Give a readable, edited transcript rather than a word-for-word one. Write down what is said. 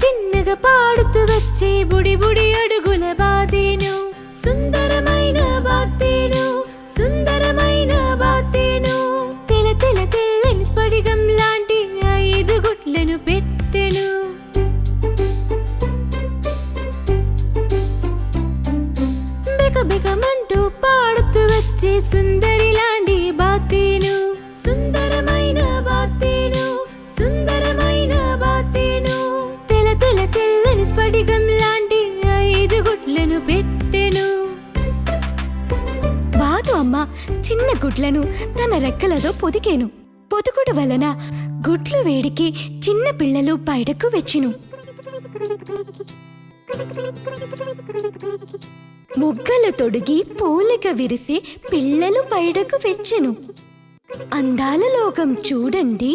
చిన్నగా పాడుతూ వచ్చే బుడి బుడి అడుగుల బాతేను సుందరమైన బాతేను సుందరమైన బాతేను తెల తెల తెల్లని స్ఫటికం లాంటి 5 గుట్లను పెట్టెను బెక బెకమంటూ పాడుతూ వచ్చే సుందరి లాంటి బాతేను సుందరమైన బాతేను సుందరమైన బాతేను తెల తెల తెల్లని స్ఫటికం లాంటి 5 గుట్లను పెట్టెను బాతు అమ్మ చిన్న గుడ్లను తన రెక్కలతో పొదికేను పొదుగుడు వలన గుడ్లు వేడికి చిన్న పిల్లలు బయటకు వచ్చెను ముగ్గలు తొడిగి పూలిక విరిసి పిల్లలు బయటకు వచ్చెను అందాల లోకం చూడండి.